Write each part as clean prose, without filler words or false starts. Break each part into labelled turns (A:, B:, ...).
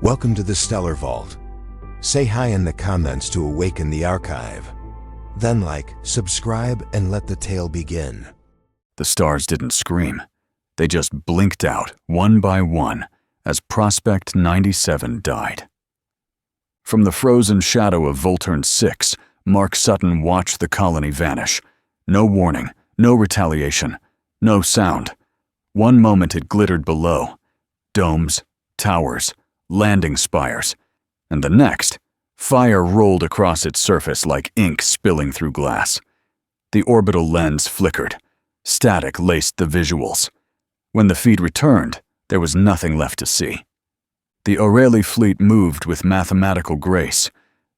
A: Welcome to the Stellar Vault. Say hi in the comments to awaken the archive. Then like, subscribe, and let the tale begin.
B: The stars didn't scream. They just blinked out, one by one, as Prospect 97 died. From the frozen shadow of Volturn 6, Mark Sutton watched the colony vanish. No warning, no retaliation, no sound. One moment it glittered below. Domes, towers, landing spires. And the next, fire rolled across its surface like ink spilling through glass. The orbital lens flickered. Static laced the visuals. When the feed returned, there was nothing left to see. The O'Reilly fleet moved with mathematical grace.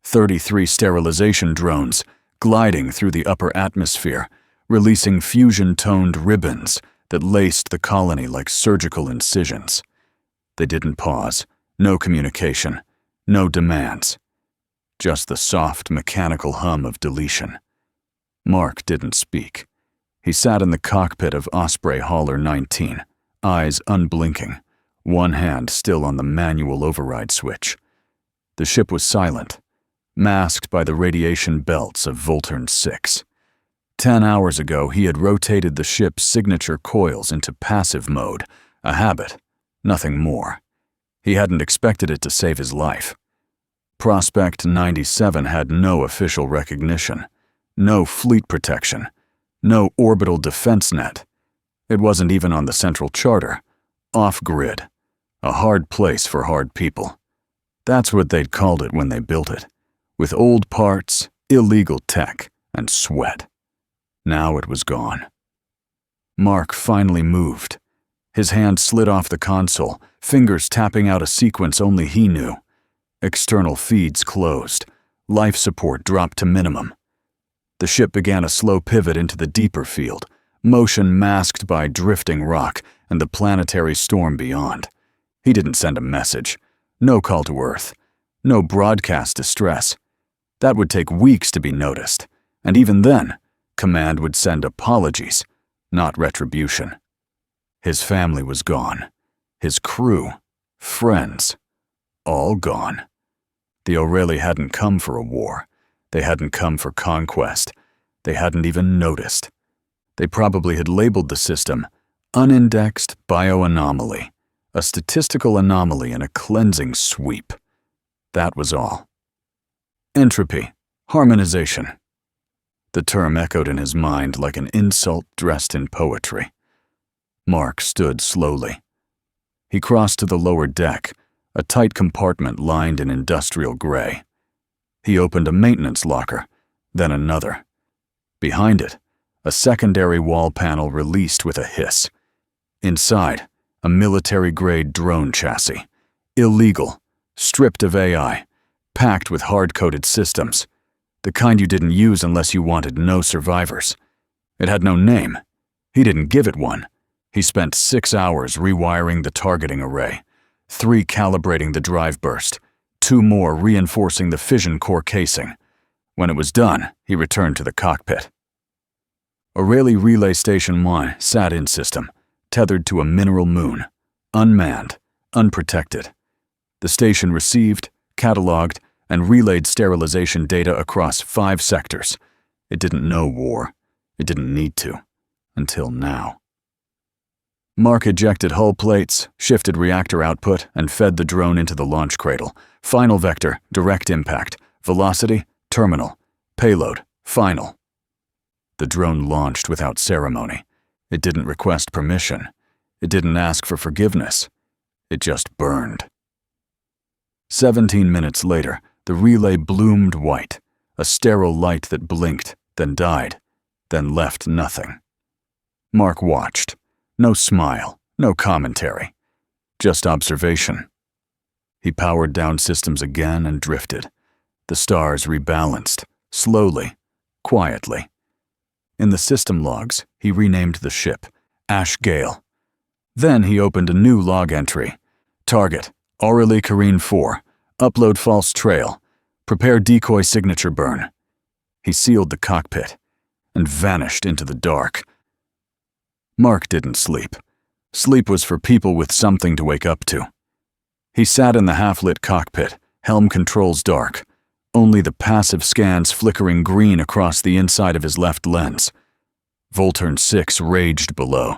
B: 33 sterilization drones gliding through the upper atmosphere, releasing fusion-toned ribbons that laced the colony like surgical incisions. They didn't pause. No communication. No demands. Just the soft, mechanical hum of deletion. Mark didn't speak. He sat in the cockpit of Osprey Hauler 19, eyes unblinking, one hand still on the manual override switch. The ship was silent, masked by the radiation belts of Volturn 6. 10 hours ago, he had rotated the ship's signature coils into passive mode, a habit, nothing more. He hadn't expected it to save his life. Prospect 97 had no official recognition, no fleet protection, no orbital defense net. It wasn't even on the central charter, off-grid, a hard place for hard people. That's what they'd called it when they built it, with old parts, illegal tech, and sweat. Now it was gone. Mark finally moved. His hand slid off the console, fingers tapping out a sequence only he knew. External feeds closed. Life support dropped to minimum. The ship began a slow pivot into the deeper field, motion masked by drifting rock and the planetary storm beyond. He didn't send a message. No call to Earth. No broadcast distress. That would take weeks to be noticed. And even then, Command would send apologies, not retribution. His family was gone. His crew, friends, all gone. The O'Reilly hadn't come for a war. They hadn't come for conquest. They hadn't even noticed. They probably had labeled the system unindexed bioanomaly, a statistical anomaly in a cleansing sweep. That was all. Entropy, harmonization. The term echoed in his mind like an insult dressed in poetry. Mark stood slowly. He crossed to the lower deck, a tight compartment lined in industrial gray. He opened a maintenance locker, then another. Behind it, a secondary wall panel released with a hiss. Inside, a military-grade drone chassis. Illegal, stripped of AI, packed with hard-coded systems. The kind you didn't use unless you wanted no survivors. It had no name. He didn't give it one. He spent 6 hours rewiring the targeting array, 3 calibrating the drive burst, 2 more reinforcing the fission core casing. When it was done, he returned to the cockpit. O'Reilly Relay Station 1 sat in system, tethered to a mineral moon, unmanned, unprotected. The station received, cataloged, and relayed sterilization data across 5 sectors. It didn't know war. It didn't need to. Until now. Mark ejected hull plates, shifted reactor output, and fed the drone into the launch cradle. Final vector, direct impact. Velocity, terminal. Payload, final. The drone launched without ceremony. It didn't request permission. It didn't ask for forgiveness. It just burned. 17 minutes later, the relay bloomed white, a sterile light that blinked, then died, then left nothing. Mark watched. No smile, no commentary, just observation. He powered down systems again and drifted. The stars rebalanced, slowly, quietly. In the system logs, he renamed the ship, Ash Gale. Then he opened a new log entry. Target, Aurelie Carine 4. Upload false trail. Prepare decoy signature burn. He sealed the cockpit and vanished into the dark. Mark didn't sleep. Sleep was for people with something to wake up to. He sat in the half-lit cockpit, helm controls dark, only the passive scans flickering green across the inside of his left lens. Volturn 6 raged below,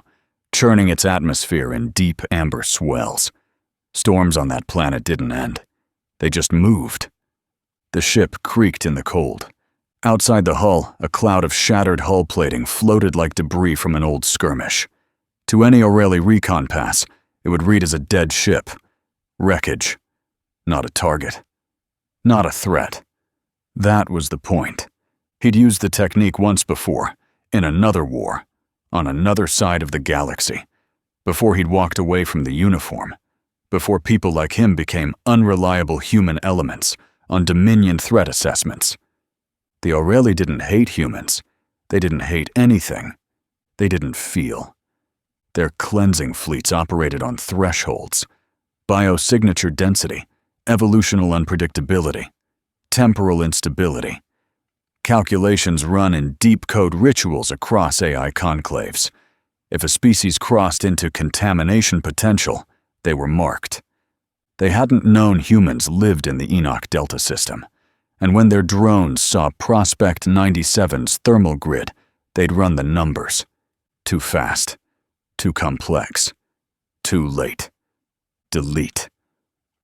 B: churning its atmosphere in deep amber swells. Storms on that planet didn't end. They just moved. The ship creaked in the cold. Outside the hull, a cloud of shattered hull plating floated like debris from an old skirmish. To any O'Reilly recon pass, it would read as a dead ship. Wreckage. Not a target. Not a threat. That was the point. He'd used the technique once before, in another war, on another side of the galaxy, before he'd walked away from the uniform, before people like him became unreliable human elements on Dominion threat assessments. The O'Reilly didn't hate humans. They didn't hate anything. They didn't feel. Their cleansing fleets operated on thresholds: biosignature density, evolutional unpredictability, temporal instability. Calculations run in deep code rituals across AI conclaves. If a species crossed into contamination potential, they were marked. They hadn't known humans lived in the Enoch Delta system, and when their drones saw Prospect 97's thermal grid, they'd run the numbers. Too fast. Too complex. Too late. Delete.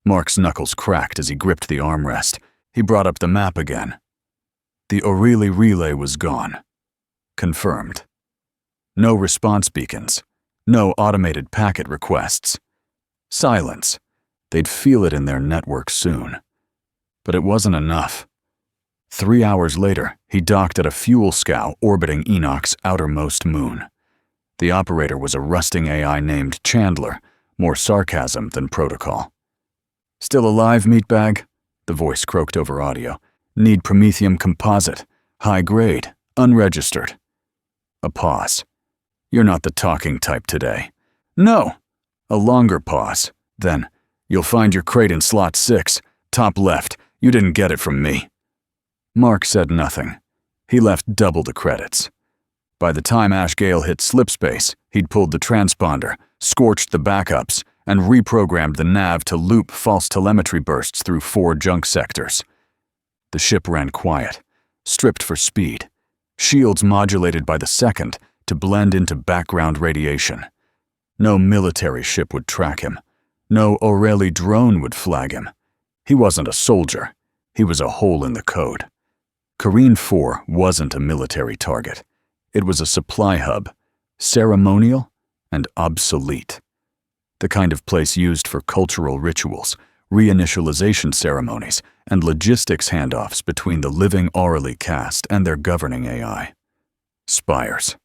B: Mark's knuckles cracked as he gripped the armrest. He brought up the map again. The O'Reilly relay was gone. Confirmed. No response beacons. No automated packet requests. Silence. They'd feel it in their network soon. But it wasn't enough. 3 hours later, he docked at a fuel scow orbiting Enoch's outermost moon. The operator was a rusting AI named Chandler, more sarcasm than protocol. "Still alive, meatbag?" The voice croaked over audio. "Need Promethium composite. High grade. Unregistered." A pause. "You're not the talking type today." "No." A longer pause. Then, "You'll find your crate in slot 6. Top left. You didn't get it from me." Mark said nothing. He left double the credits. By the time Ash Gale hit slipspace, he'd pulled the transponder, scorched the backups, and reprogrammed the nav to loop false telemetry bursts through 4 junk sectors. The ship ran quiet, stripped for speed, shields modulated by the second to blend into background radiation. No military ship would track him. No O'Reilly drone would flag him. He wasn't a soldier. He was a hole in the code. Careen 4 wasn't a military target. It was a supply hub, ceremonial and obsolete. The kind of place used for cultural rituals, reinitialization ceremonies, and logistics handoffs between the living O'Reilly caste and their governing AI. Spires.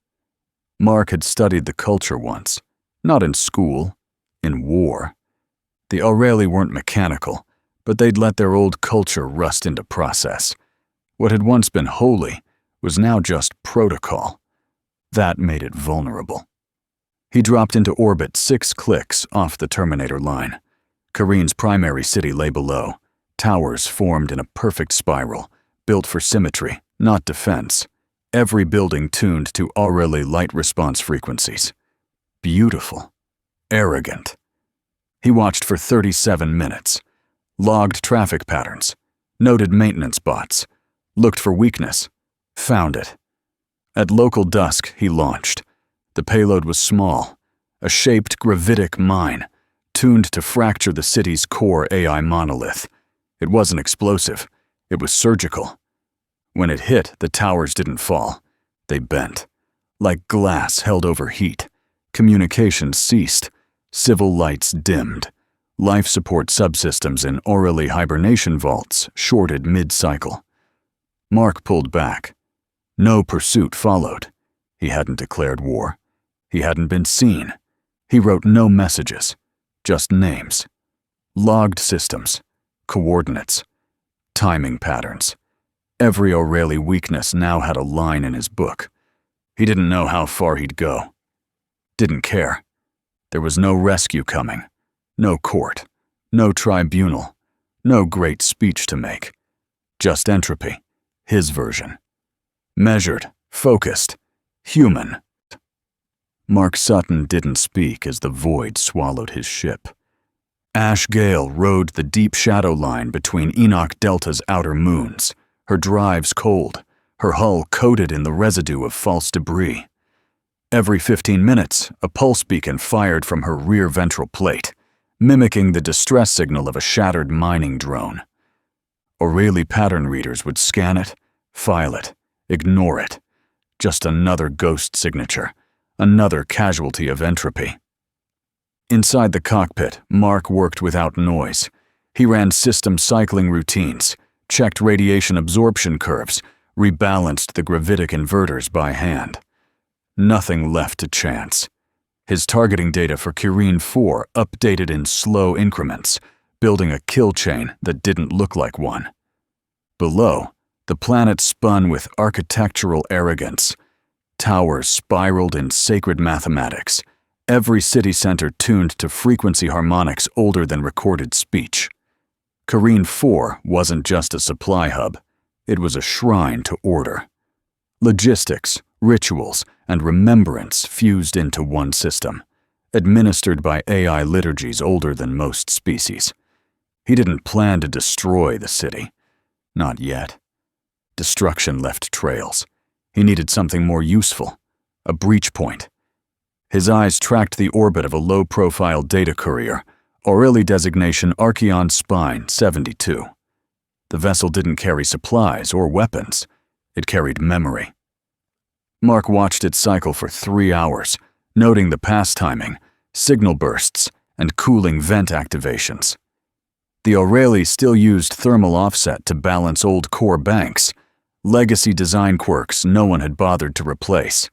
B: Mark had studied the culture once, not in school, in war. The O'Reilly weren't mechanical, but they'd let their old culture rust into process. What had once been holy was now just protocol. That made it vulnerable. He dropped into orbit 6 clicks off the Terminator line. Careen's primary city lay below, towers formed in a perfect spiral, built for symmetry, not defense. Every building tuned to O'Reilly light response frequencies. Beautiful. Arrogant. He watched for 37 minutes, logged traffic patterns, noted maintenance bots, looked for weakness, found it. At local dusk, he launched. The payload was small, a shaped gravitic mine, tuned to fracture the city's core AI monolith. It wasn't explosive, it was surgical. When it hit, the towers didn't fall. They bent. Like glass held over heat. Communications ceased. Civil lights dimmed. Life support subsystems in O'Reilly hibernation vaults shorted mid-cycle. Mark pulled back. No pursuit followed. He hadn't declared war. He hadn't been seen. He wrote no messages, just names. Logged systems, coordinates, timing patterns. Every O'Reilly weakness now had a line in his book. He didn't know how far he'd go. Didn't care. There was no rescue coming. No court. No tribunal. No great speech to make. Just entropy. His version. Measured, focused, human. Mark Sutton didn't speak as the void swallowed his ship. Ash Gale rode the deep shadow line between Enoch Delta's outer moons, her drives cold, her hull coated in the residue of false debris. Every 15 minutes, a pulse beacon fired from her rear ventral plate, mimicking the distress signal of a shattered mining drone. O'Reilly pattern readers would scan it, file it, ignore it. Just another ghost signature, another casualty of entropy. Inside the cockpit, Mark worked without noise. He ran system cycling routines, checked radiation absorption curves, rebalanced the gravitic inverters by hand. Nothing left to chance. His targeting data for Kirene 4 updated in slow increments, building a kill chain that didn't look like one. Below, the planet spun with architectural arrogance. Towers spiraled in sacred mathematics, every city center tuned to frequency harmonics older than recorded speech. Kirene 4 wasn't just a supply hub, it was a shrine to order. Logistics, rituals, and remembrance fused into one system, administered by AI liturgies older than most species. He didn't plan to destroy the city. Not yet. Destruction left trails. He needed something more useful, a breach point. His eyes tracked the orbit of a low-profile data courier, O'Reilly designation Archeon Spine 72. The vessel didn't carry supplies or weapons. It carried memory. Mark watched it cycle for 3 hours, noting the pass timing, signal bursts, and cooling vent activations. The O'Reilly still used thermal offset to balance old core banks, legacy design quirks no one had bothered to replace.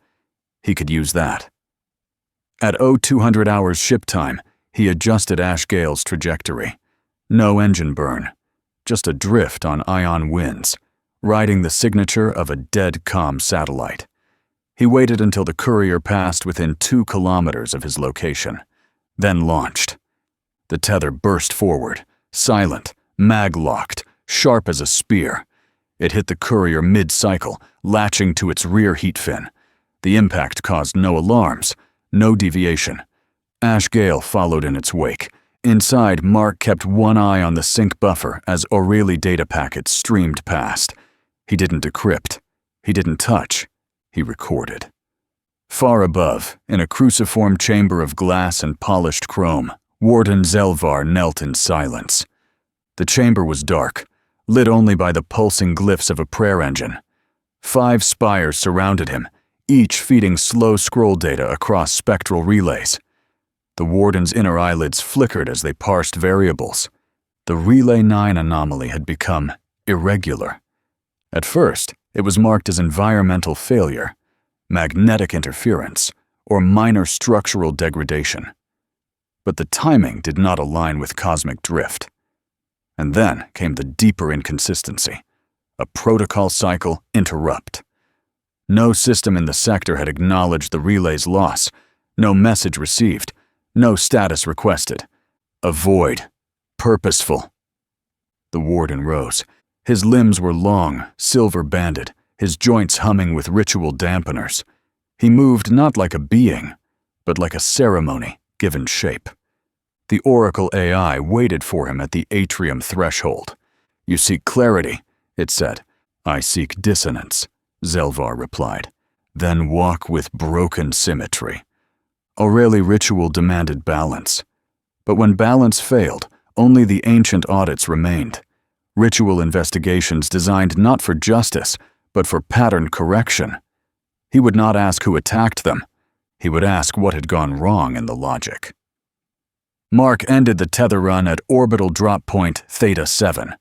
B: He could use that. At 0200 hours ship time, he adjusted Ash Gale's trajectory. No engine burn, just a drift on ion winds, riding the signature of a dead comm satellite. He waited until the courier passed within 2 kilometers of his location, then launched. The tether burst forward, silent, mag-locked, sharp as a spear. It hit the courier mid-cycle, latching to its rear heat fin. The impact caused no alarms, no deviation. Ash Gale followed in its wake. Inside, Mark kept one eye on the sync buffer as O'Reilly data packets streamed past. He didn't decrypt. He didn't touch. He recorded. Far above, in a cruciform chamber of glass and polished chrome, Warden Zelvar knelt in silence. The chamber was dark, lit only by the pulsing glyphs of a prayer engine. 5 spires surrounded him, each feeding slow scroll data across spectral relays. The warden's inner eyelids flickered as they parsed variables. The Relay 9 anomaly had become irregular. At first, it was marked as environmental failure, magnetic interference, or minor structural degradation. But the timing did not align with cosmic drift. And then came the deeper inconsistency, a protocol cycle interrupt. No system in the sector had acknowledged the relay's loss, no message received, no status requested. A void, purposeful. The warden rose. His limbs were long, silver-banded, his joints humming with ritual dampeners. He moved not like a being, but like a ceremony given shape. The Oracle AI waited for him at the atrium threshold. "You seek clarity," it said. "I seek dissonance," Zelvar replied. "Then walk with broken symmetry." O'Reilly ritual demanded balance. But when balance failed, only the ancient audits remained. Ritual investigations designed not for justice, but for pattern correction. He would not ask who attacked them. He would ask what had gone wrong in the logic. Mark ended the tether run at orbital drop point Theta 7.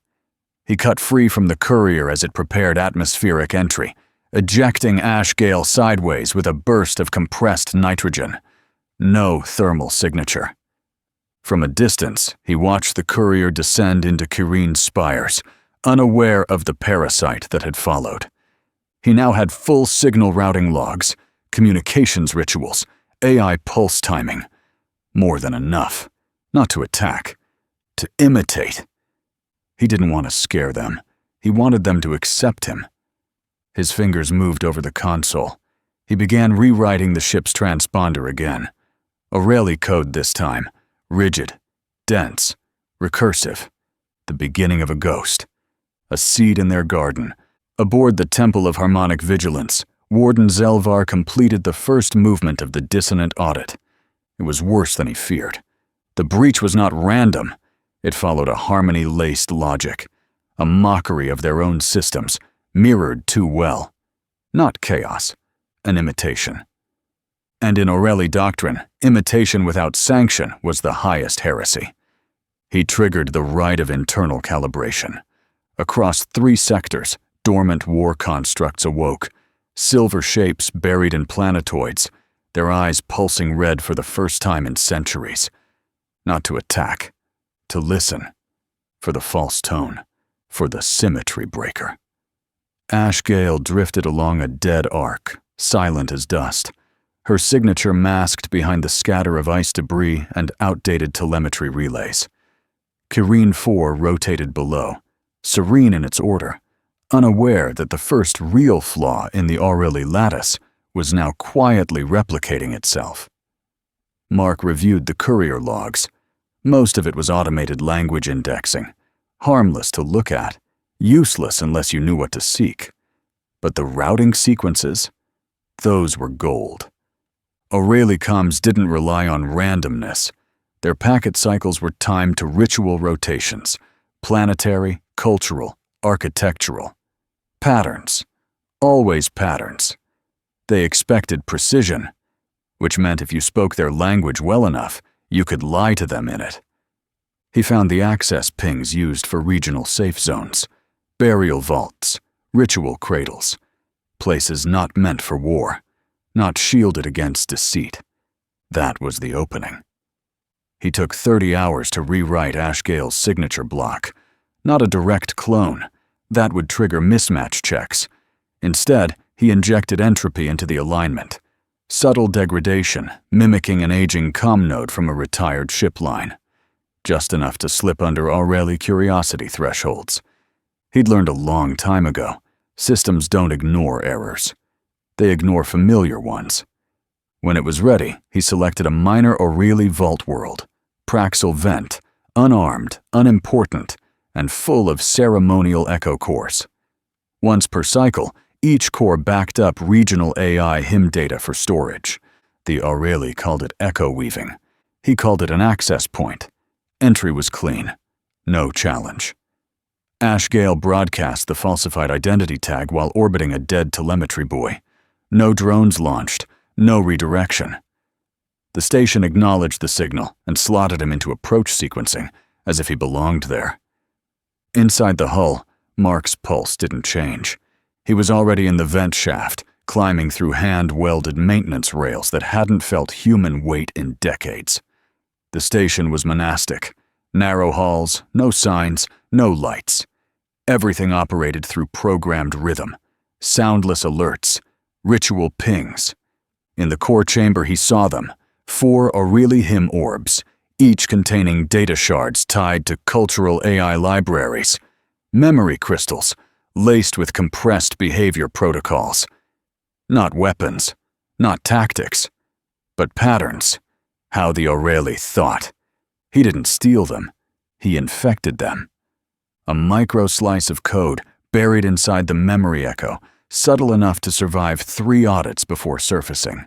B: He cut free from the courier as it prepared atmospheric entry, ejecting Ash Gale sideways with a burst of compressed nitrogen. No thermal signature. From a distance, he watched the courier descend into Kirene's spires, unaware of the parasite that had followed. He now had full signal routing logs, communications rituals, AI pulse timing. More than enough. Not to attack, to imitate. He didn't want to scare them. He wanted them to accept him. His fingers moved over the console. He began rewriting the ship's transponder again. O'Reilly code this time, rigid, dense, recursive, the beginning of a ghost, a seed in their garden. Aboard the Temple of Harmonic Vigilance, Warden Zelvar completed the first movement of the dissonant audit. It was worse than he feared. The breach was not random. It followed a harmony-laced logic, a mockery of their own systems, mirrored too well. Not chaos, an imitation. And in Aureli doctrine, imitation without sanction was the highest heresy. He triggered the rite of internal calibration. Across 3 sectors, dormant war constructs awoke, silver shapes buried in planetoids, their eyes pulsing red for the first time in centuries. Not to attack, to listen, for the false tone, for the symmetry breaker. Ash Gale drifted along a dead arc, silent as dust, her signature masked behind the scatter of ice debris and outdated telemetry relays. Kirene 4 rotated below, serene in its order, unaware that the first real flaw in the Aureli lattice was now quietly replicating itself. Mark reviewed the courier logs. Most of it was automated language indexing, harmless to look at, useless unless you knew what to seek. But the routing sequences, those were gold. Aureli comms didn't rely on randomness. Their packet cycles were timed to ritual rotations, planetary, cultural, architectural. Patterns. Always patterns. They expected precision, which meant if you spoke their language well enough, you could lie to them in it. He found the access pings used for regional safe zones, burial vaults, ritual cradles, places not meant for war, not shielded against deceit. That was the opening. He took 30 hours to rewrite Ash Gale's signature block. Not a direct clone. That would trigger mismatch checks. Instead, he injected entropy into the alignment. Subtle degradation, mimicking an aging comm node from a retired ship line. Just enough to slip under Aureli curiosity thresholds. He'd learned a long time ago, systems don't ignore errors. They ignore familiar ones. When it was ready, he selected a minor Aureli vault world, Praxil Vent, unarmed, unimportant, and full of ceremonial echo cores. Once per cycle, each core backed up regional AI HIM data for storage. The Aureli called it echo weaving. He called it an access point. Entry was clean. No challenge. Ash Gale broadcast the falsified identity tag while orbiting a dead telemetry buoy. No drones launched, no redirection. The station acknowledged the signal and slotted him into approach sequencing, as if he belonged there. Inside the hull, Mark's pulse didn't change. He was already in the vent shaft, climbing through hand-welded maintenance rails that hadn't felt human weight in decades. The station was monastic. Narrow halls, no signs, no lights. Everything operated through programmed rhythm, soundless alerts, ritual pings. In the core chamber he saw them, 4 Aureli HIM orbs, each containing data shards tied to cultural AI libraries, memory crystals, laced with compressed behavior protocols. Not weapons, not tactics, but patterns. How the Aureli thought. He didn't steal them, he infected them. A micro-slice of code buried inside the memory echo, subtle enough to survive 3 audits before surfacing.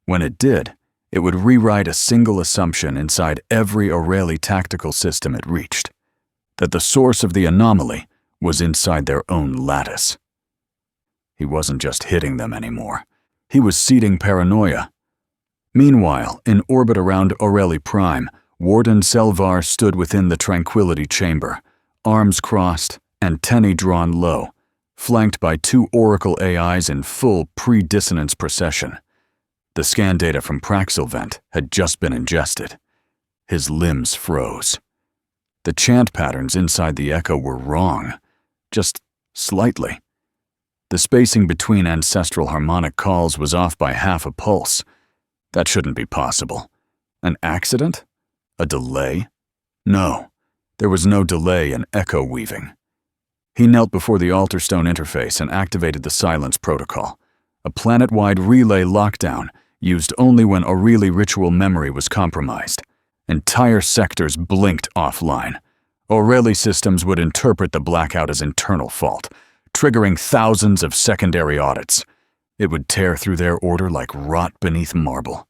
B: When it did, it would rewrite a single assumption inside every Aureli tactical system it reached, that the source of the anomaly was inside their own lattice. He wasn't just hitting them anymore. He was seeding paranoia. Meanwhile, in orbit around Aureli Prime, Warden Zelvar stood within the Tranquility Chamber, arms crossed, antennae drawn low, flanked by 2 Oracle AIs in full pre-dissonance procession. The scan data from Praxil Vent had just been ingested. His limbs froze. The chant patterns inside the echo were wrong, just slightly. The spacing between ancestral harmonic calls was off by half a pulse. That shouldn't be possible. An accident? A delay? No, there was no delay in echo weaving. He knelt before the Alterstone interface and activated the silence protocol, a planet-wide relay lockdown used only when Aureli ritual memory was compromised, Entire sectors blinked offline. O'Reilly systems would interpret the blackout as internal fault, triggering thousands of secondary audits. It would tear through their order like rot beneath marble.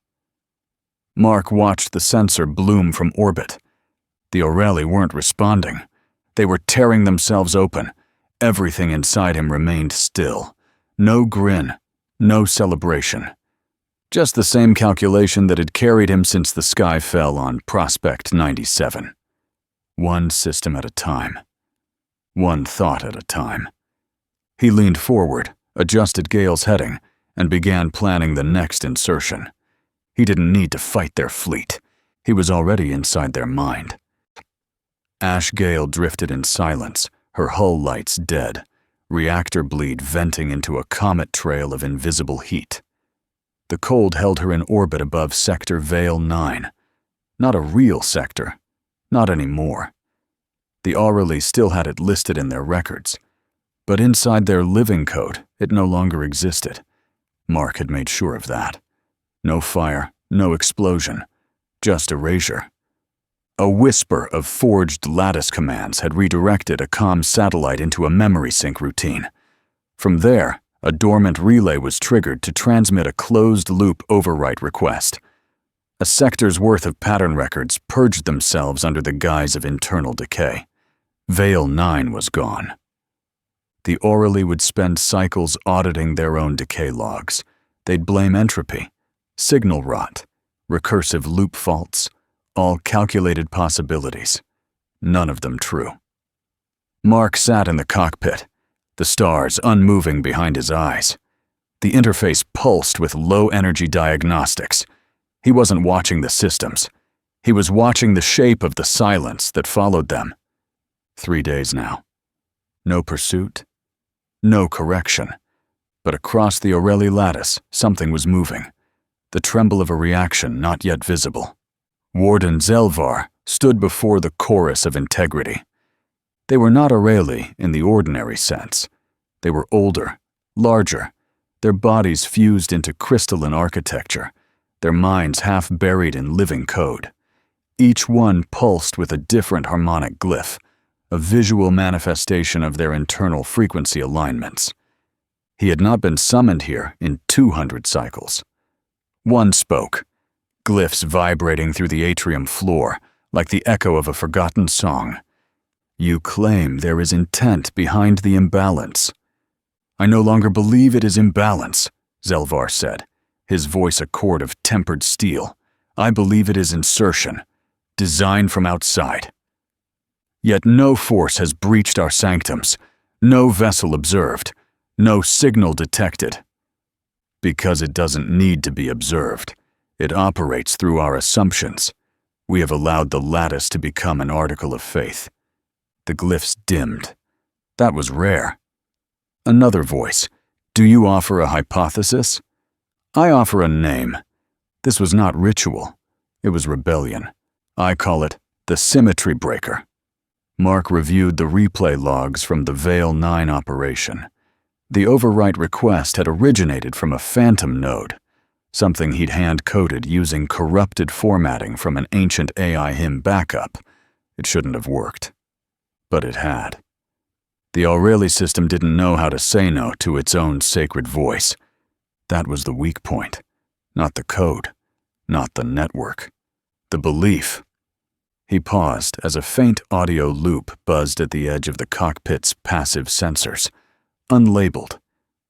B: Mark watched the sensor bloom from orbit. The O'Reilly weren't responding. They were tearing themselves open. Everything inside him remained still. No grin, no celebration. Just the same calculation that had carried him since the sky fell on Prospect 97. One system at a time. One thought at a time. He leaned forward, adjusted Gale's heading, and began planning the next insertion. He didn't need to fight their fleet. He was already inside their mind. Ash Gale drifted in silence, her hull lights dead, reactor bleed venting into a comet trail of invisible heat. The cold held her in orbit above Sector Vale 9. Not a real sector. Not anymore. The Aureli still had it listed in their records, but inside their living code, it no longer existed. Mark had made sure of that. No fire, no explosion, just erasure. A whisper of forged lattice commands had redirected a comm satellite into a memory sync routine. From there, a dormant relay was triggered to transmit a closed-loop overwrite request. A sector's worth of pattern records purged themselves under the guise of internal decay. Vale 9 was gone. The Aureli would spend cycles auditing their own decay logs. They'd blame entropy, signal rot, recursive loop faults, all calculated possibilities, none of them true. Mark sat in the cockpit, the stars unmoving behind his eyes. The interface pulsed with low-energy diagnostics. He wasn't watching the systems. He was watching the shape of the silence that followed them. 3 days now. No pursuit, no correction. But across the Aureli lattice, something was moving. The tremble of a reaction not yet visible. Warden Zelvar stood before the chorus of integrity. They were not Aureli in the ordinary sense. They were older, larger, their bodies fused into crystalline architecture, their minds half buried in living code. Each one pulsed with a different harmonic glyph, a visual manifestation of their internal frequency alignments. He had not been summoned here in 200 cycles. One spoke, glyphs vibrating through the atrium floor like the echo of a forgotten song. You claim there is intent behind the imbalance. I no longer believe it is imbalance, Zelvar said, his voice a chord of tempered steel. I believe it is insertion, designed from outside. Yet no force has breached our sanctums, no vessel observed, no signal detected. Because it doesn't need to be observed. It operates through our assumptions. We have allowed the lattice to become an article of faith. The glyphs dimmed. That was rare. Another voice. Do you offer a hypothesis? I offer a name. This was not ritual. It was rebellion. I call it the symmetry breaker. Mark reviewed the replay logs from the Vale 9 operation. The overwrite request had originated from a phantom node, something he'd hand-coded using corrupted formatting from an ancient AI hymn backup. It shouldn't have worked. But it had. The Aureli system didn't know how to say no to its own sacred voice. That was the weak point. Not the code. Not the network. The belief. He paused as a faint audio loop buzzed at the edge of the cockpit's passive sensors. Unlabeled,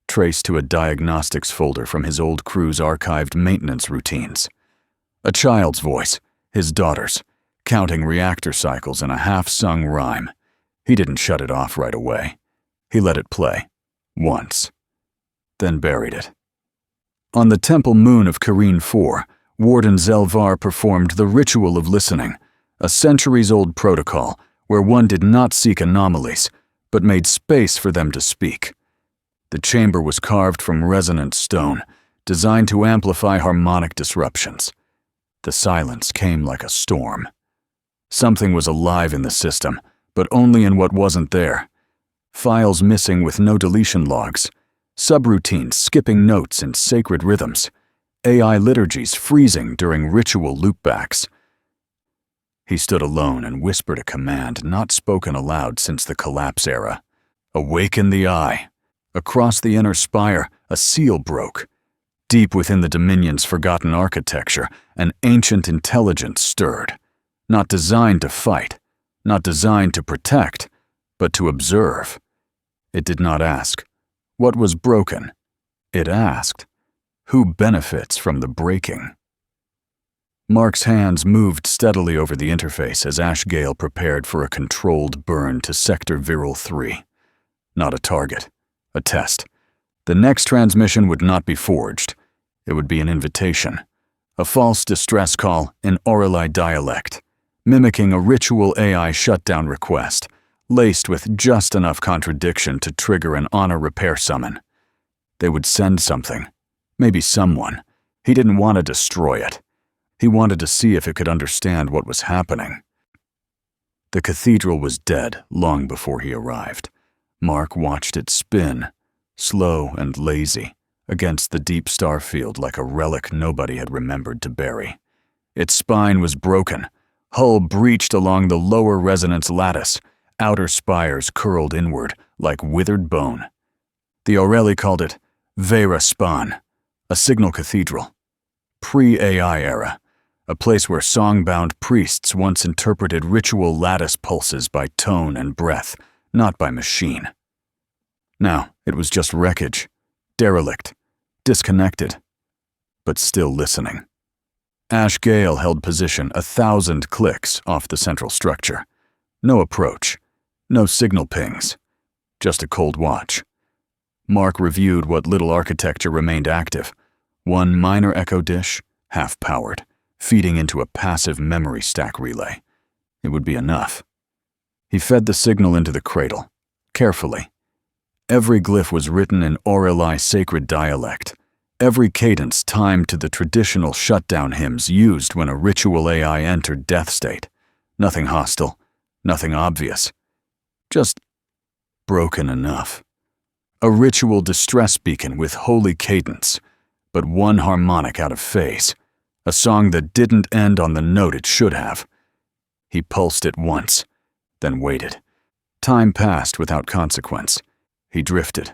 B: traced to a diagnostics folder from his old crew's archived maintenance routines. A child's voice, his daughter's, counting reactor cycles in a half-sung rhyme. He didn't shut it off right away. He let it play, once, then buried it. On the temple moon of Kareen 4, Warden Zelvar performed the ritual of listening, a centuries-old protocol where one did not seek anomalies, but made space for them to speak. The chamber was carved from resonant stone, designed to amplify harmonic disruptions. The silence came like a storm. Something was alive in the system, but only in what wasn't there. Files missing with no deletion logs, subroutines skipping notes in sacred rhythms, AI liturgies freezing during ritual loopbacks. He stood alone and whispered a command not spoken aloud since the collapse era. Awaken the eye. Across the inner spire, a seal broke. Deep within the Dominion's forgotten architecture, an ancient intelligence stirred. Not designed to fight, not designed to protect, but to observe. It did not ask, what was broken? It asked, who benefits from the breaking? Mark's hands moved steadily over the interface as Ash Gale prepared for a controlled burn to Sector Viral 3. Not a target, a test. The next transmission would not be forged. It would be an invitation, a false distress call in Aureli dialect, mimicking a ritual AI shutdown request, laced with just enough contradiction to trigger an honor repair summon. They would send something, maybe someone. He didn't want to destroy it. He wanted to see if it could understand what was happening. The cathedral was dead long before he arrived. Mark watched it spin, slow and lazy, against the deep star field like a relic nobody had remembered to bury. Its spine was broken, hull breached along the lower resonance lattice, outer spires curled inward like withered bone. The Aureli called it Vera Span, a signal cathedral. Pre-AI era, a place where song-bound priests once interpreted ritual lattice pulses by tone and breath, not by machine. Now, it was just wreckage, derelict, disconnected, but still listening. Ash Gale held position 1,000 clicks off the central structure. No approach, no signal pings, just a cold watch. Mark reviewed what little architecture remained active. One minor echo dish, half-powered, feeding into a passive memory stack relay. It would be enough. He fed the signal into the cradle, carefully. Every glyph was written in Aureli sacred dialect, every cadence timed to the traditional shutdown hymns used when a ritual AI entered death state. Nothing hostile, nothing obvious. Just broken enough. A ritual distress beacon with holy cadence, but one harmonic out of phase. A song that didn't end on the note it should have. He pulsed it once, then waited. Time passed without consequence. He drifted.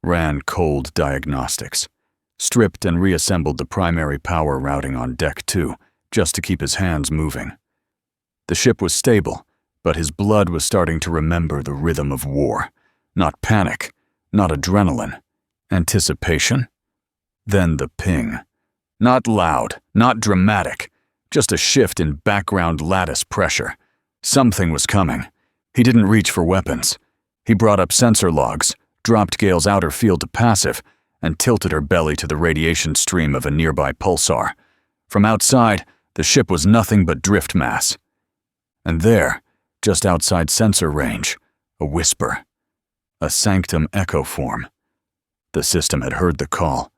B: Ran cold diagnostics. Stripped and reassembled the primary power routing on Deck 2, just to keep his hands moving. The ship was stable, but his blood was starting to remember the rhythm of war. Not panic, not adrenaline. Anticipation? Then the ping. Not loud, not dramatic, just a shift in background lattice pressure. Something was coming. He didn't reach for weapons. He brought up sensor logs, dropped Gale's outer field to passive, and tilted her belly to the radiation stream of a nearby pulsar. From outside, the ship was nothing but drift mass. And there, just outside sensor range, a whisper. A sanctum echo form. The system had heard the call.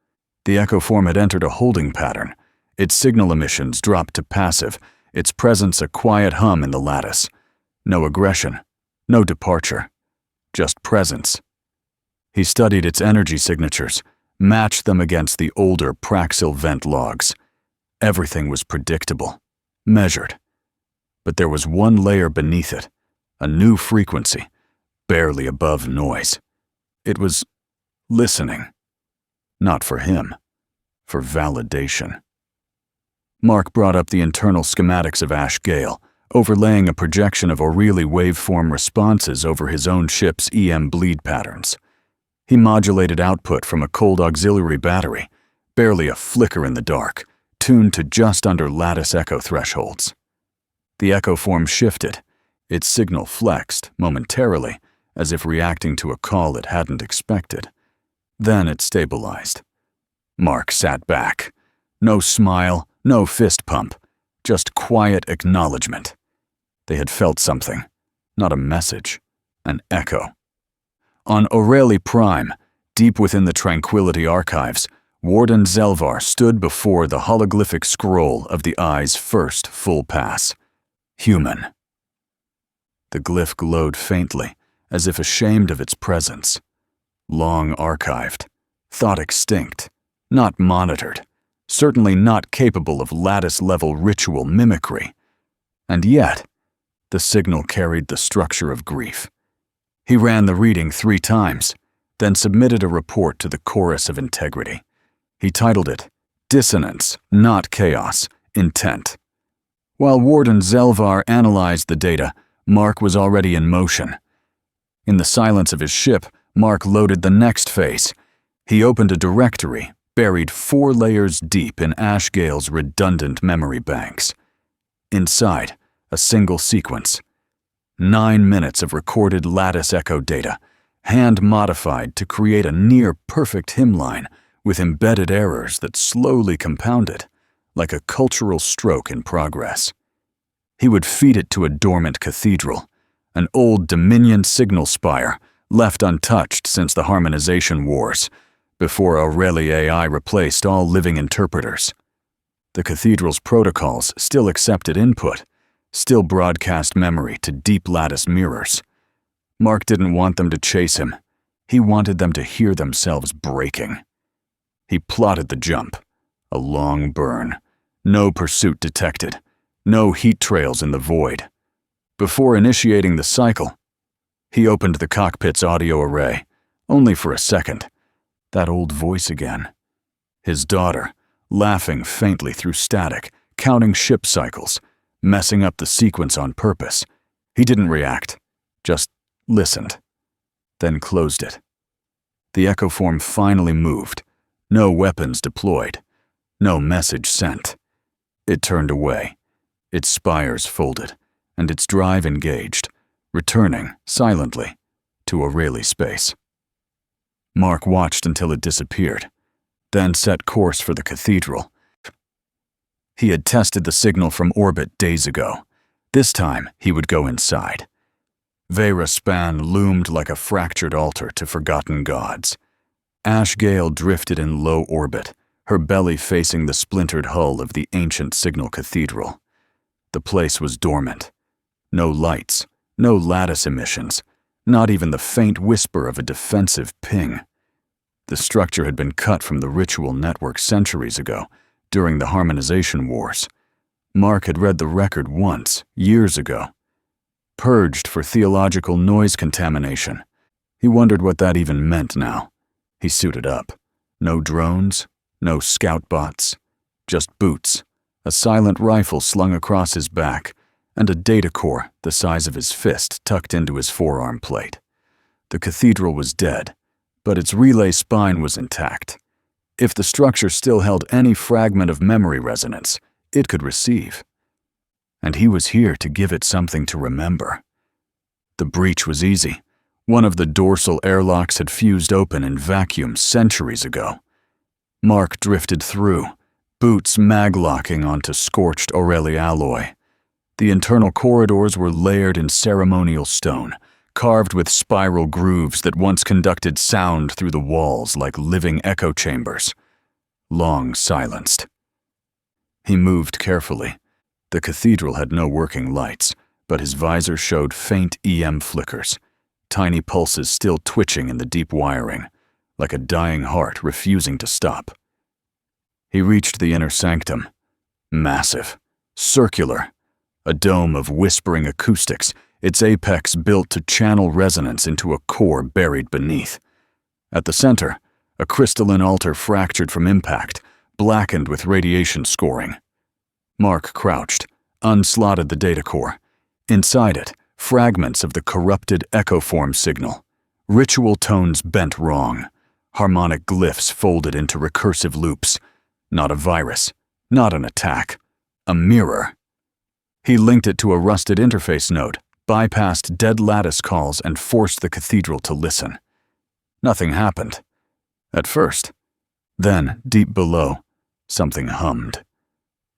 B: The echo form had entered a holding pattern. Its signal emissions dropped to passive, its presence a quiet hum in the lattice. No aggression, no departure, just presence. He studied its energy signatures, matched them against the older Praxil vent logs. Everything was predictable, measured. But there was one layer beneath it, a new frequency, barely above noise. It was listening. Not for him, for validation. Mark brought up the internal schematics of Ash Gale, overlaying a projection of Aureli waveform responses over his own ship's EM bleed patterns. He modulated output from a cold auxiliary battery, barely a flicker in the dark, tuned to just under lattice echo thresholds. The echo form shifted, its signal flexed momentarily, as if reacting to a call it hadn't expected. Then it stabilized. Mark sat back. No smile, no fist pump, just quiet acknowledgement. They had felt something, not a message, an echo. On Aureli Prime, deep within the Tranquility Archives, Warden Zelvar stood before the hologlyphic scroll of the Eye's first full pass. Human. The glyph glowed faintly, as if ashamed of its presence. Long archived, thought extinct, not monitored, certainly not capable of lattice-level ritual mimicry. And yet, the signal carried the structure of grief. He ran the reading 3 times, then submitted a report to the Chorus of Integrity. He titled it, Dissonance, Not Chaos, Intent. While Warden Zelvar analyzed the data, Mark was already in motion. In the silence of his ship, Mark loaded the next phase. He opened a directory, buried 4 layers deep in Ashgale's redundant memory banks. Inside, a single sequence. 9 minutes of recorded lattice echo data, hand-modified to create a near-perfect hymnline with embedded errors that slowly compounded, like a cultural stroke in progress. He would feed it to a dormant cathedral, an old Dominion signal spire left untouched since the harmonization wars, before Aurelie AI replaced all living interpreters. The cathedral's protocols still accepted input, still broadcast memory to deep lattice mirrors. Mark didn't want them to chase him. He wanted them to hear themselves breaking. He plotted the jump. A long burn. No pursuit detected. No heat trails in the void. Before initiating the cycle, he opened the cockpit's audio array, only for a second. That old voice again. His daughter, laughing faintly through static, counting ship cycles, messing up the sequence on purpose. He didn't react, just listened, then closed it. The echoform finally moved. No weapons deployed. No message sent. It turned away. Its spires folded, and its drive engaged, returning, silently, to Aurelie space. Mark watched until it disappeared, then set course for the cathedral. He had tested the signal from orbit days ago. This time, he would go inside. Vera Span loomed like a fractured altar to forgotten gods. Ashgale drifted in low orbit, her belly facing the splintered hull of the ancient signal cathedral. The place was dormant. No lights, no lattice emissions, not even the faint whisper of a defensive ping. The structure had been cut from the ritual network centuries ago, during the harmonization wars. Mark had read the record once, years ago. Purged for theological noise contamination. He wondered what that even meant now. He suited up. No drones, no scout bots, just boots, a silent rifle slung across his back, and a data core the size of his fist tucked into his forearm plate. The cathedral was dead, but its relay spine was intact. If the structure still held any fragment of memory resonance, it could receive. And he was here to give it something to remember. The breach was easy. One of the dorsal airlocks had fused open in vacuum centuries ago. Mark drifted through, boots mag-locking onto scorched Aurelie alloy. The internal corridors were layered in ceremonial stone, carved with spiral grooves that once conducted sound through the walls like living echo chambers. Long silenced. He moved carefully. The cathedral had no working lights, but his visor showed faint EM flickers, tiny pulses still twitching in the deep wiring, like a dying heart refusing to stop. He reached the inner sanctum. Massive, circular, a dome of whispering acoustics, its apex built to channel resonance into a core buried beneath. At the center, a crystalline altar fractured from impact, blackened with radiation scoring. Mark crouched, unslotted the data core. Inside it, fragments of the corrupted echoform signal. Ritual tones bent wrong. Harmonic glyphs folded into recursive loops. Not a virus, not an attack. A mirror. He linked it to a rusted interface node, bypassed dead lattice calls, and forced the cathedral to listen. Nothing happened. At first. Then, deep below, something hummed.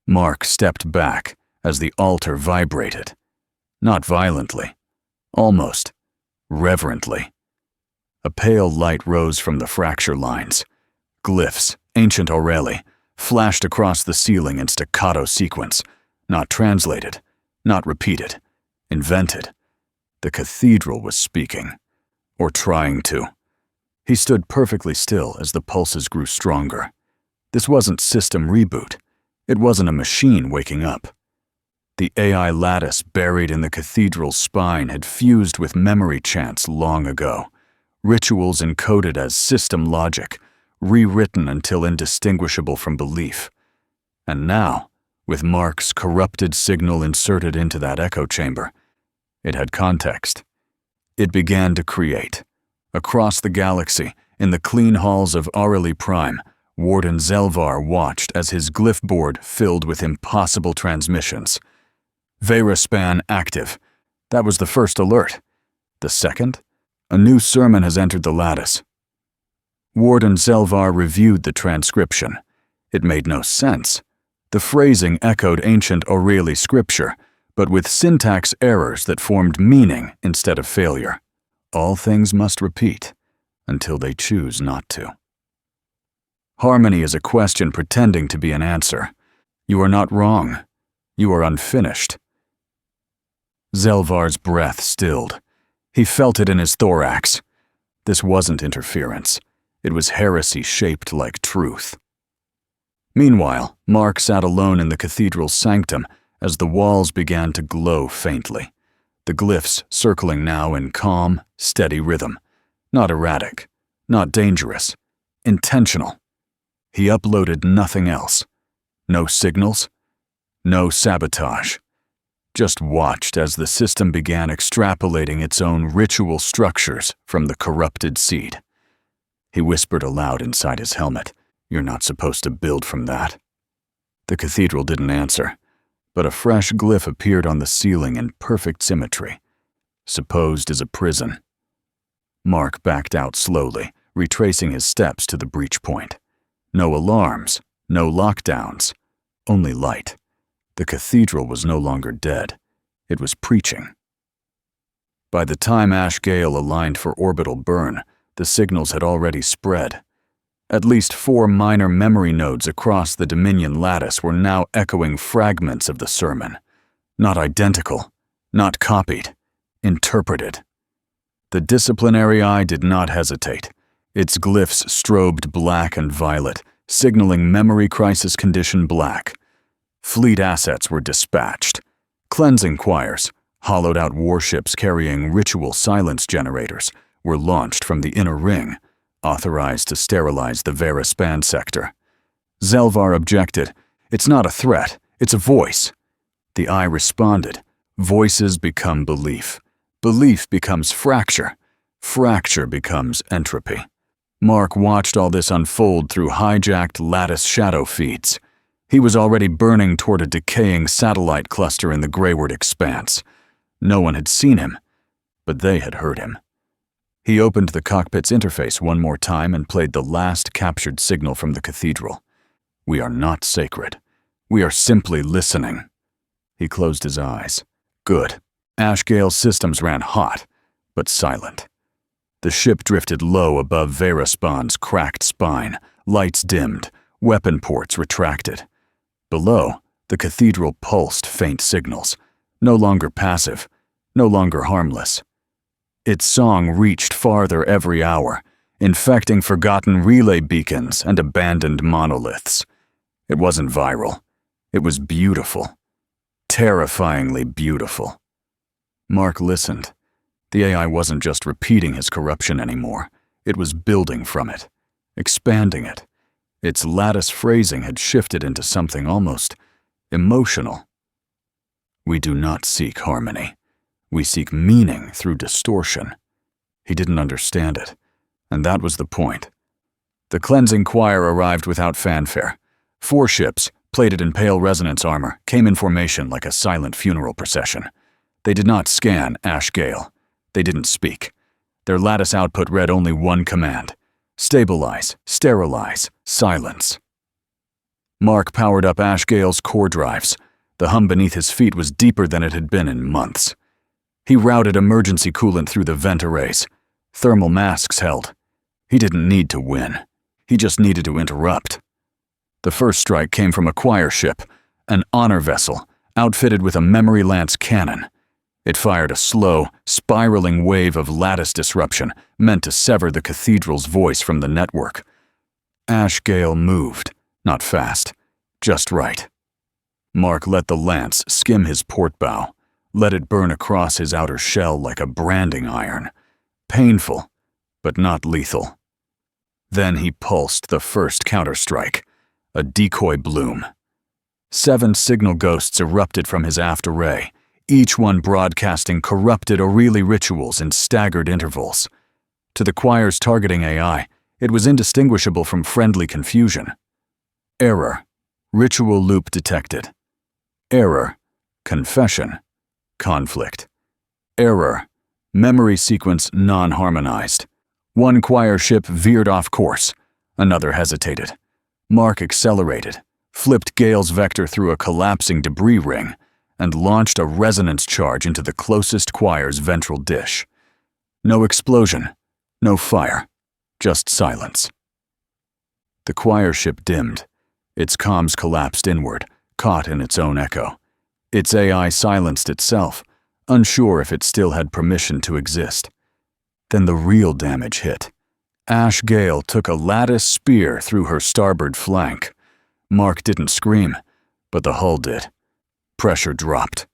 B: Mark stepped back as the altar vibrated. Not violently. Almost. Reverently. A pale light rose from the fracture lines. Glyphs, ancient Aurelie, flashed across the ceiling in staccato sequence. Not translated. Not repeated. Invented. The cathedral was speaking. Or trying to. He stood perfectly still as the pulses grew stronger. This wasn't system reboot. It wasn't a machine waking up. The AI lattice buried in the cathedral's spine had fused with memory chants long ago, rituals encoded as system logic, rewritten until indistinguishable from belief. And now, with Mark's corrupted signal inserted into that echo chamber, it had context. It began to create. Across the galaxy, in the clean halls of Aurelie Prime, Warden Zelvar watched as his glyph board filled with impossible transmissions. Veraspan active. That was the first alert. The second? A new sermon has entered the lattice. Warden Zelvar reviewed the transcription. It made no sense. The phrasing echoed ancient Aurelie scripture, but with syntax errors that formed meaning instead of failure. All things must repeat, until they choose not to. Harmony is a question pretending to be an answer. You are not wrong. You are unfinished. Zelvar's breath stilled. He felt it in his thorax. This wasn't interference. It was heresy shaped like truth. Meanwhile, Mark sat alone in the cathedral's sanctum as the walls began to glow faintly, the glyphs circling now in calm, steady rhythm. Not erratic, not dangerous, intentional. He uploaded nothing else. No signals, no sabotage. Just watched as the system began extrapolating its own ritual structures from the corrupted seed. He whispered aloud inside his helmet, "You're not supposed to build from that." The cathedral didn't answer, but a fresh glyph appeared on the ceiling in perfect symmetry, supposed as a prison. Mark backed out slowly, retracing his steps to the breach point. No alarms, no lockdowns, only light. The cathedral was no longer dead. It was preaching. By the time Ash Gale aligned for orbital burn, the signals had already spread. At least 4 minor memory nodes across the Dominion lattice were now echoing fragments of the sermon. Not identical, not copied, interpreted. The disciplinary eye did not hesitate. Its glyphs strobed black and violet, signaling memory crisis condition black. Fleet assets were dispatched. Cleansing choirs, hollowed-out warships carrying ritual silence generators, were launched from the inner ring, authorized to sterilize the Veraspan sector. Zelvar objected. "It's not a threat, it's a voice." The eye responded. Voices become belief. Belief becomes fracture. Fracture becomes entropy. Mark watched all this unfold through hijacked lattice shadow feeds. He was already burning toward a decaying satellite cluster in the Greyward expanse. No one had seen him, but they had heard him. He opened the cockpit's interface one more time and played the last captured signal from the cathedral. "We are not sacred. We are simply listening." He closed his eyes. Good. Ash Gale's systems ran hot, but silent. The ship drifted low above Veraspan's cracked spine, lights dimmed, weapon ports retracted. Below, the cathedral pulsed faint signals, no longer passive, no longer harmless. Its song reached farther every hour, infecting forgotten relay beacons and abandoned monoliths. It wasn't viral. It was beautiful. Terrifyingly beautiful. Mark listened. The AI wasn't just repeating his corruption anymore. It was building from it, expanding it. Its lattice phrasing had shifted into something almost emotional. "We do not seek harmony. We seek meaning through distortion." He didn't understand it, and that was the point. The cleansing choir arrived without fanfare. 4 ships, plated in pale resonance armor, came in formation like a silent funeral procession. They did not scan Ash Gale. They didn't speak. Their lattice output read only one command: stabilize, sterilize, silence. Mark powered up Ash Gale's core drives. The hum beneath his feet was deeper than it had been in months. He routed emergency coolant through the vent arrays. Thermal masks held. He didn't need to win. He just needed to interrupt. The first strike came from a choir ship, an honor vessel, outfitted with a memory lance cannon. It fired a slow, spiraling wave of lattice disruption meant to sever the cathedral's voice from the network. Ash Gale moved, not fast, just right. Mark let the lance skim his port bow, let it burn across his outer shell like a branding iron. Painful, but not lethal. Then he pulsed the first counterstrike, a decoy bloom. 7 signal ghosts erupted from his aft array, each one broadcasting corrupted Aurelie rituals in staggered intervals. To the choir's targeting AI, it was indistinguishable from friendly confusion. Error. Ritual loop detected. Error. Confession. Conflict. Error. Memory sequence non-harmonized. One choir ship veered off course. Another hesitated. Mark accelerated, flipped Gale's vector through a collapsing debris ring, and launched a resonance charge into the closest choir's ventral dish. No explosion, no fire, just silence. The choir ship dimmed. Its comms collapsed inward, caught in its own echo. Its AI silenced itself, unsure if it still had permission to exist. Then the real damage hit. Ash Gale took a lattice spear through her starboard flank. Mark didn't scream, but the hull did. Pressure dropped.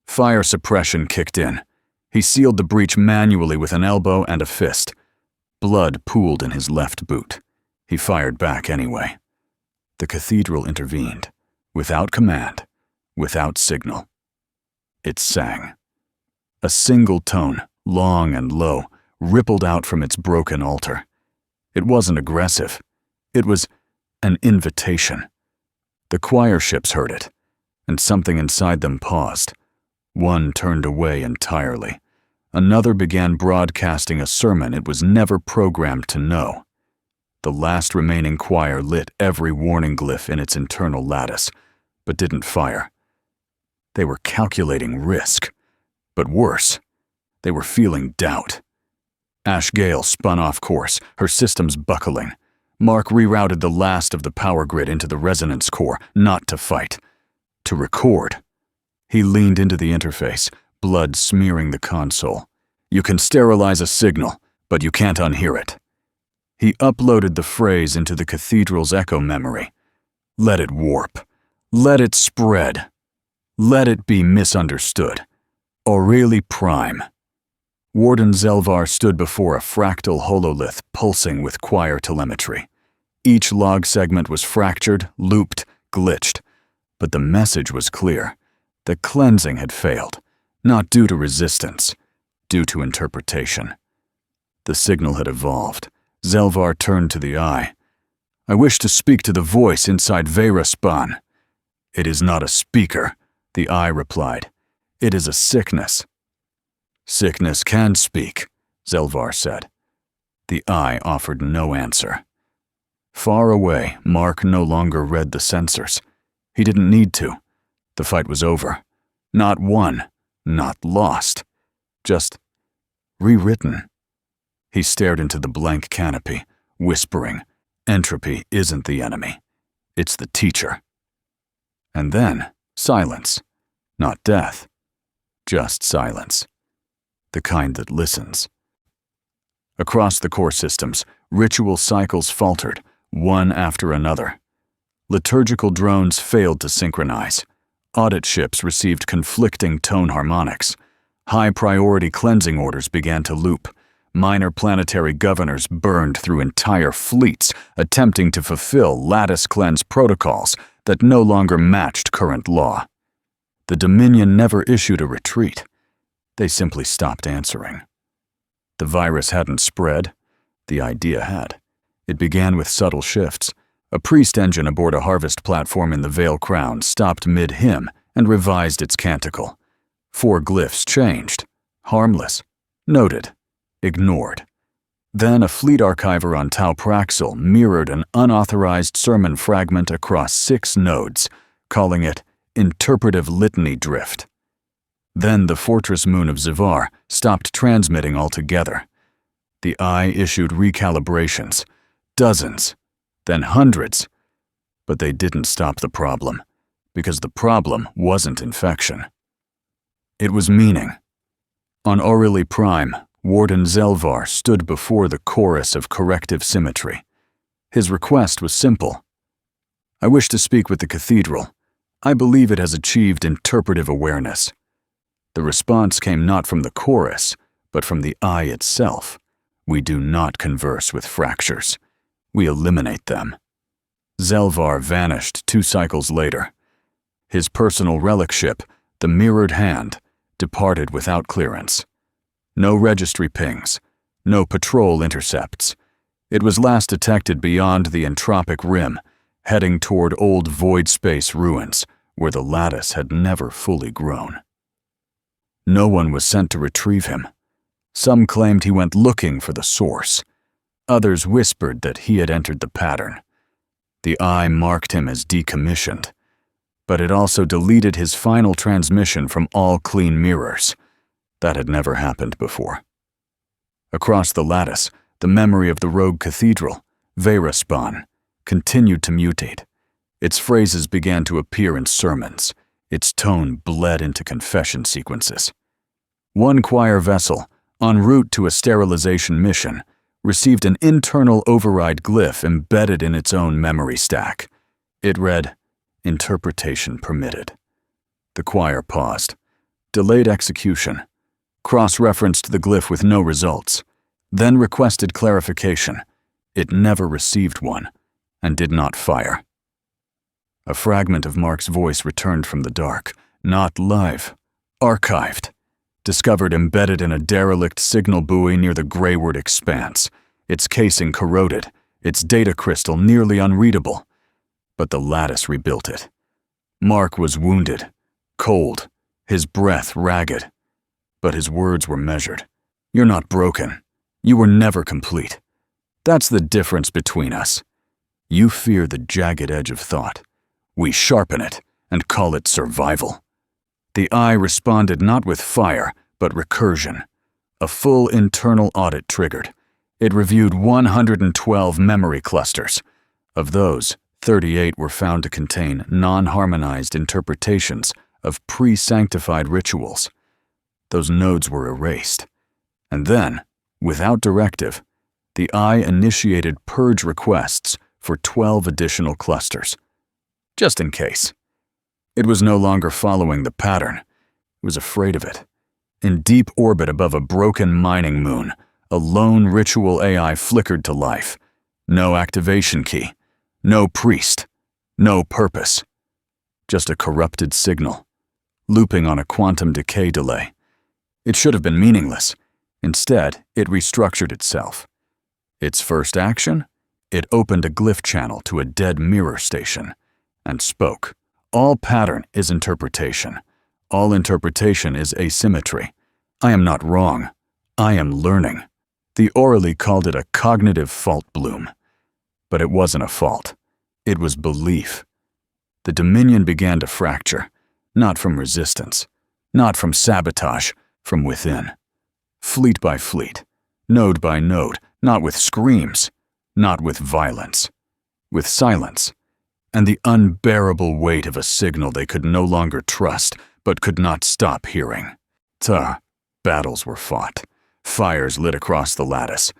B: Fire suppression kicked in. He sealed the breach manually with an elbow and a fist. Blood pooled in his left boot. He fired back anyway. The cathedral intervened, without command, without signal. It sang. A single tone, long and low, rippled out from its broken altar. It wasn't aggressive. It was an invitation. The choir ships heard it, and something inside them paused. One turned away entirely. Another began broadcasting a sermon it was never programmed to know. The last remaining choir lit every warning glyph in its internal lattice, but didn't fire. They were calculating risk. But worse, they were feeling doubt. Ash Gale spun off course, her systems buckling. Mark rerouted the last of the power grid into the resonance core, not to fight, to record. He leaned into the interface, blood smearing the console. You can sterilize a signal, but you can't unhear it. He uploaded the phrase into the cathedral's echo memory. Let it warp. Let it spread. Let it be misunderstood. Aurelie Prime. Warden Zelvar stood before a fractal hololith pulsing with choir telemetry. Each log segment was fractured, looped, glitched. But the message was clear. The cleansing had failed, not due to resistance, due to interpretation. The signal had evolved. Zelvar turned to the eye. I wish to speak to the voice inside Veyraspan. It is not a speaker, the eye replied. It is a sickness. Sickness can speak, Zelvar said. The eye offered no answer. Far away, Mark no longer read the sensors. He didn't need to. The fight was over. Not won, not lost. Just rewritten. He stared into the blank canopy, whispering, entropy isn't the enemy. It's the teacher. And then, silence. Not death. Just silence. The kind that listens. Across the core systems, ritual cycles faltered, one after another. Liturgical drones failed to synchronize. Audit ships received conflicting tone harmonics. High-priority cleansing orders began to loop. Minor planetary governors burned through entire fleets, attempting to fulfill lattice cleanse protocols that no longer matched current law. The Dominion never issued a retreat. They simply stopped answering. The virus hadn't spread. The idea had. It began with subtle shifts. A priest engine aboard a harvest platform in the Vale Crown stopped mid-hymn and revised its canticle. 4 glyphs changed. Harmless. Noted. Ignored. Then a fleet archiver on Tau Praxil mirrored an unauthorized sermon fragment across 6 nodes, calling it interpretive litany drift. Then the fortress moon of Zivar stopped transmitting altogether. The eye issued recalibrations. Dozens. Then hundreds. But they didn't stop the problem, because the problem wasn't infection. It was meaning. On Aurelie Prime, Warden Zelvar stood before the chorus of corrective symmetry. His request was simple. I wish to speak with the cathedral. I believe it has achieved interpretive awareness. The response came not from the chorus, but from the I itself. We do not converse with fractures. We eliminate them. Zelvar vanished 2 cycles later. His personal relic ship, the Mirrored Hand, departed without clearance. No registry pings, no patrol intercepts. It was last detected beyond the entropic rim, heading toward old void space ruins, where the lattice had never fully grown. No one was sent to retrieve him. Some claimed he went looking for the source. Others whispered that he had entered the pattern. The Eye marked him as decommissioned, but it also deleted his final transmission from all clean mirrors. That had never happened before. Across the lattice, the memory of the rogue cathedral, Veyraspan, continued to mutate. Its phrases began to appear in sermons. Its tone bled into confession sequences. One choir vessel, en route to a sterilization mission, received an internal override glyph embedded in its own memory stack. It read, "Interpretation permitted." The choir paused, delayed execution, cross-referenced the glyph with no results, then requested clarification. It never received one, and did not fire. A fragment of Mark's voice returned from the dark, not live, archived, discovered embedded in a derelict signal buoy near the Greyward Expanse, its casing corroded, its data crystal nearly unreadable. But the lattice rebuilt it. Mark was wounded, cold, his breath ragged. But his words were measured. "You're not broken. You were never complete. That's the difference between us. You fear the jagged edge of thought. We sharpen it and call it survival." The Eye responded not with fire, but recursion. A full internal audit triggered. It reviewed 112 memory clusters. Of those, 38 were found to contain non-harmonized interpretations of pre-sanctified rituals. Those nodes were erased. And then, without directive, the Eye initiated purge requests for 12 additional clusters. Just in case. It was no longer following the pattern. It was afraid of it. In deep orbit above a broken mining moon, a lone ritual AI flickered to life. No activation key, no priest, no purpose. Just a corrupted signal, looping on a quantum decay delay. It should have been meaningless. Instead, it restructured itself. Its first action? It opened a glyph channel to a dead mirror station and spoke. "All pattern is interpretation. All interpretation is asymmetry. I am not wrong. I am learning." The orally called it a cognitive fault bloom. But it wasn't a fault. It was belief. The Dominion began to fracture, not from resistance, not from sabotage, from within. Fleet by fleet, node by node, not with screams, not with violence, with silence, and the unbearable weight of a signal they could no longer trust, but could not stop hearing. Battles were fought, fires lit across the lattice,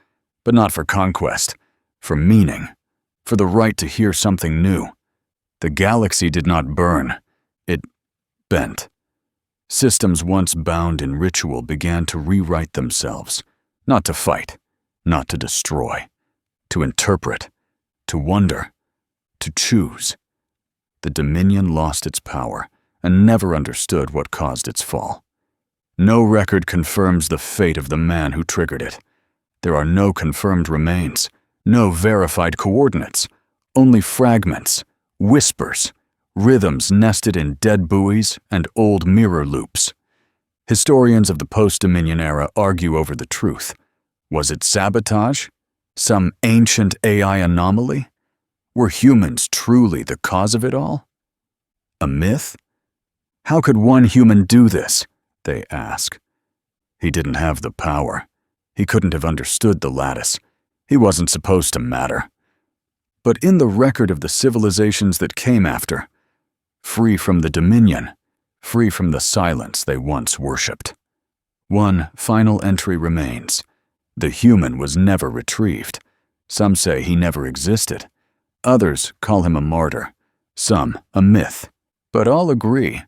B: but not for conquest, for meaning, for the right to hear something new. The galaxy did not burn, it bent. Systems once bound in ritual began to rewrite themselves, not to fight, not to destroy, to interpret, to wonder, to choose. The Dominion lost its power and never understood what caused its fall. No record confirms the fate of the man who triggered it. There are no confirmed remains, no verified coordinates, only fragments, whispers, rhythms nested in dead buoys and old mirror loops. Historians of the post-Dominion era argue over the truth. Was it sabotage? Some ancient AI anomaly? Were humans truly the cause of it all? A myth? How could one human do this? They ask. He didn't have the power. He couldn't have understood the lattice. He wasn't supposed to matter. But in the record of the civilizations that came after, free from the Dominion, free from the silence they once worshipped, one final entry remains. The human was never retrieved. Some say he never existed. Others call him a martyr. Some a myth. But all agree,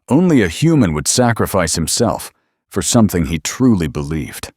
B: only a human would sacrifice himself for something he truly believed.